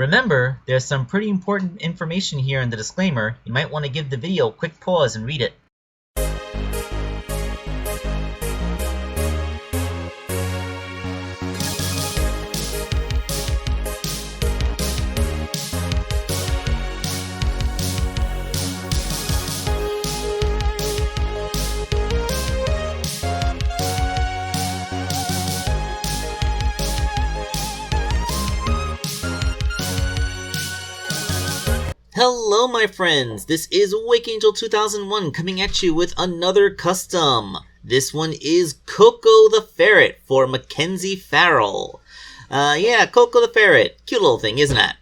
Remember, there's some pretty important information here in the disclaimer. You might want to give the video a quick pause and read it. Hello my friends, this is Wake Angel 2001 coming at you with another custom. This one is Coco the Ferret for Mackenzie Farrell. Yeah, Coco the Ferret. Cute little thing, isn't it?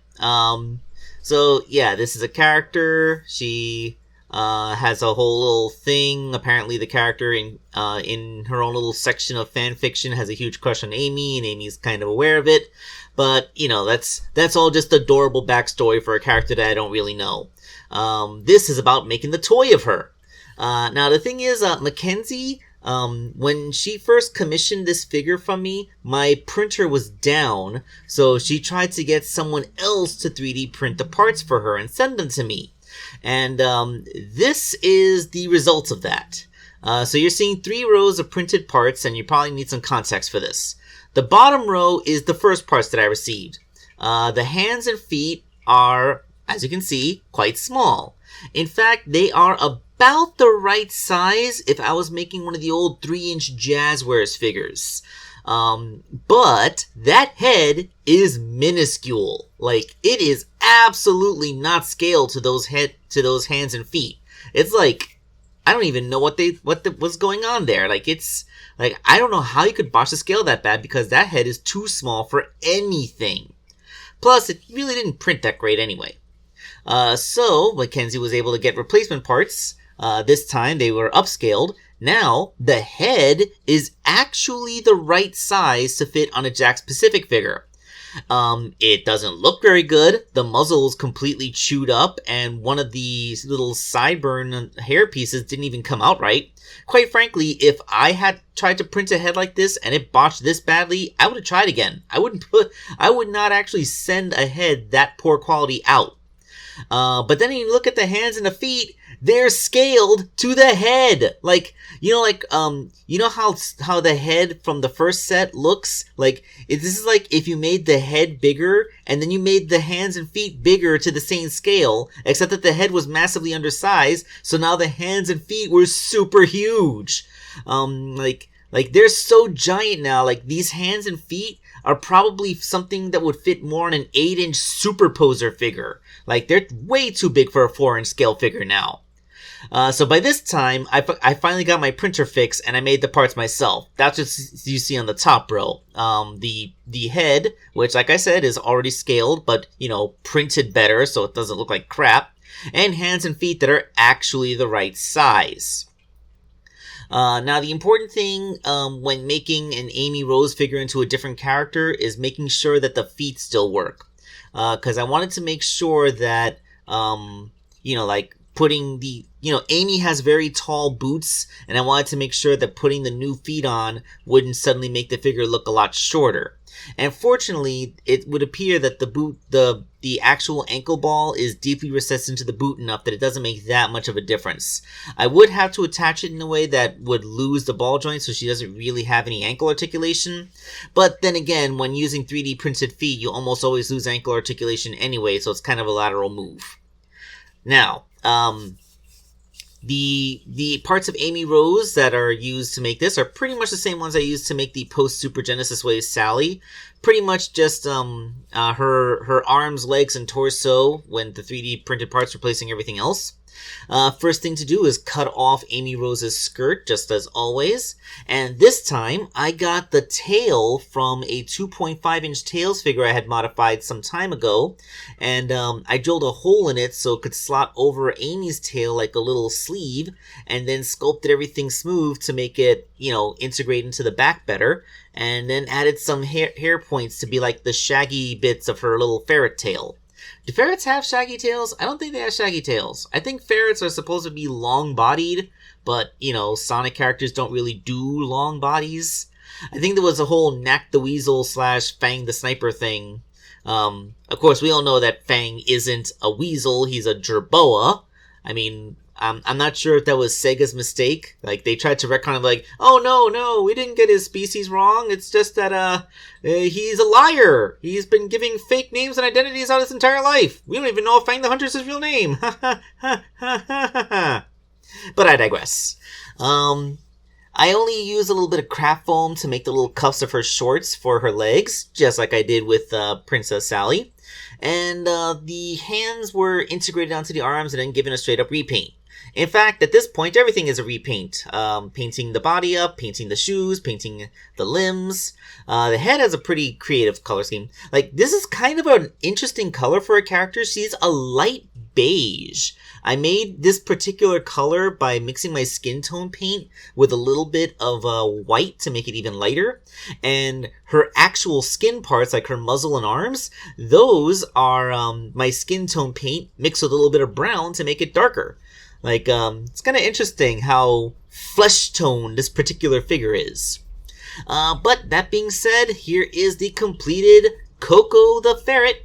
So yeah, this is a character. She has a whole little thing. Apparently the character in her own little section of fan fiction has a huge crush on Amy, and Amy's kind of aware of it. But, you know, that's all just adorable backstory for a character that I don't really know. This is about making the toy of her. Now, the thing is, Mackenzie, when she first commissioned this figure from me, my printer was down, so she tried to get someone else to 3D print the parts for her and send them to me. And this is the result of that. So you're seeing 3 rows of printed parts, and you probably need some context for this. The bottom row is the first parts that I received. The hands and feet are, as you can see, quite small. In fact, they are about the right size if I was making one of the old 3-inch Jazzwares figures. But that head is minuscule. Like, it is absolutely not scaled to those hands and feet. It's like, I don't even know what's going on there. Like, I don't know how you could botch the scale that bad, because that head is too small for anything. Plus, it really didn't print that great anyway. So Mackenzie was able to get replacement parts. This time they were upscaled. Now, the head is actually the right size to fit on a Jakks Pacific figure. It doesn't look very good. The muzzle is completely chewed up, and one of the little sideburn hair pieces didn't even come out right. Quite frankly, if I had tried to print a head like this and it botched this badly, I would have tried again. I would not actually send a head that poor quality out. But then you look at the hands and the feet, they're scaled to the head. Like, you know how the head from the first set looks? Like, this is like if you made the head bigger and then you made the hands and feet bigger to the same scale, except that the head was massively undersized, so now the hands and feet were super huge. Like they're so giant now. Like, these hands and feet are probably something that would fit more on an 8-inch superposer figure. Like, they're way too big for a 4-inch scale figure now. So by this time, I finally got my printer fixed, and I made the parts myself. That's what you see on the top row. The head, which, like I said, is already scaled, but, you know, printed better so it doesn't look like crap. And hands and feet that are actually the right size. Now, the important thing when making an Amy Rose figure into a different character is making sure that the feet still work. Because I wanted to make sure that, like putting Amy has very tall boots, and I wanted to make sure that putting the new feet on wouldn't suddenly make the figure look a lot shorter. And fortunately, it would appear that the actual ankle ball is deeply recessed into the boot enough that it doesn't make that much of a difference. I would have to attach it in a way that would lose the ball joint so she doesn't really have any ankle articulation. But then again, when using 3D printed feet, you almost always lose ankle articulation anyway, so it's kind of a lateral move. Now, the parts of Amy Rose that are used to make this are pretty much the same ones I used to make the post-Super Genesis Wave Sally. Pretty much just her arms, legs, and torso when the 3D printed parts replacing everything else. First thing to do is cut off Amy Rose's skirt, just as always. And this time, I got the tail from a 2.5-inch Tails figure I had modified some time ago. And I drilled a hole in it so it could slot over Amy's tail like a little sleeve. And then sculpted everything smooth to make it, integrate into the back better. And then added some hair points to be like the shaggy bits of her little ferret tail. Do ferrets have shaggy tails? I don't think they have shaggy tails. I think ferrets are supposed to be long-bodied, but, Sonic characters don't really do long bodies. I think there was a whole Knack the Weasel / Fang the Sniper thing Of course, we all know that Fang isn't a weasel, he's a gerboa. I mean, I'm not sure if that was Sega's mistake. Like, they tried to retcon him like, oh no, we didn't get his species wrong. It's just that, he's a liar. He's been giving fake names and identities out his entire life. We don't even know if Fang the Hunter is his real name. Ha ha ha ha ha ha. But I digress. I only used a little bit of craft foam to make the little cuffs of her shorts for her legs, just like I did with Princess Sally. And the hands were integrated onto the arms and then given a straight up repaint. In fact, at this point, everything is a repaint. Painting the body up, painting the shoes, painting the limbs. The head has a pretty creative color scheme. Like, this is kind of an interesting color for a character. She's a light beige. I made this particular color by mixing my skin tone paint with a little bit of white to make it even lighter. And her actual skin parts, like her muzzle and arms, those are my skin tone paint mixed with a little bit of brown to make it darker. Like, it's kind of interesting how flesh toned this particular figure is. But that being said, here is the completed Coco the Ferret.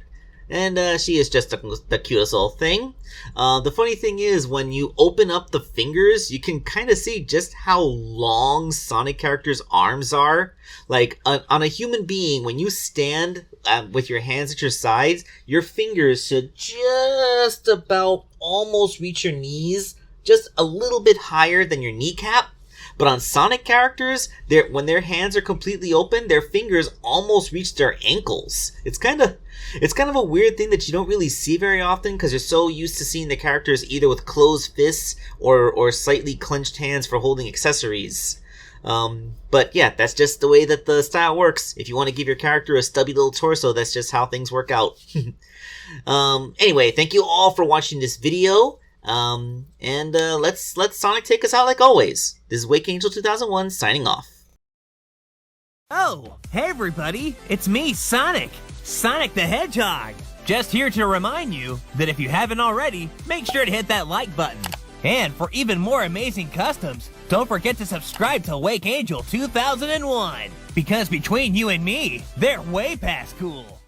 And she is just the cutest little thing. The funny thing is, when you open up the fingers, you can kind of see just how long Sonic characters' arms are. Like, on a human being, when you stand with your hands at your sides, your fingers should just about almost reach your knees, just a little bit higher than your kneecap. But on Sonic characters, when their hands are completely open, their fingers almost reach their ankles. It's kind of a weird thing that you don't really see very often because you're so used to seeing the characters either with closed fists or slightly clenched hands for holding accessories. But yeah, that's just the way that the style works. If you want to give your character a stubby little torso, that's just how things work out. Anyway, thank you all for watching this video. Let's let Sonic take us out like always. This is Wake Angel 2001 signing off. Oh, hey everybody, it's me, Sonic the Hedgehog. Just here to remind you that if you haven't already, make sure to hit that like button. And for even more amazing customs, don't forget to subscribe to Wake Angel 2001. Because between you and me, they're way past cool.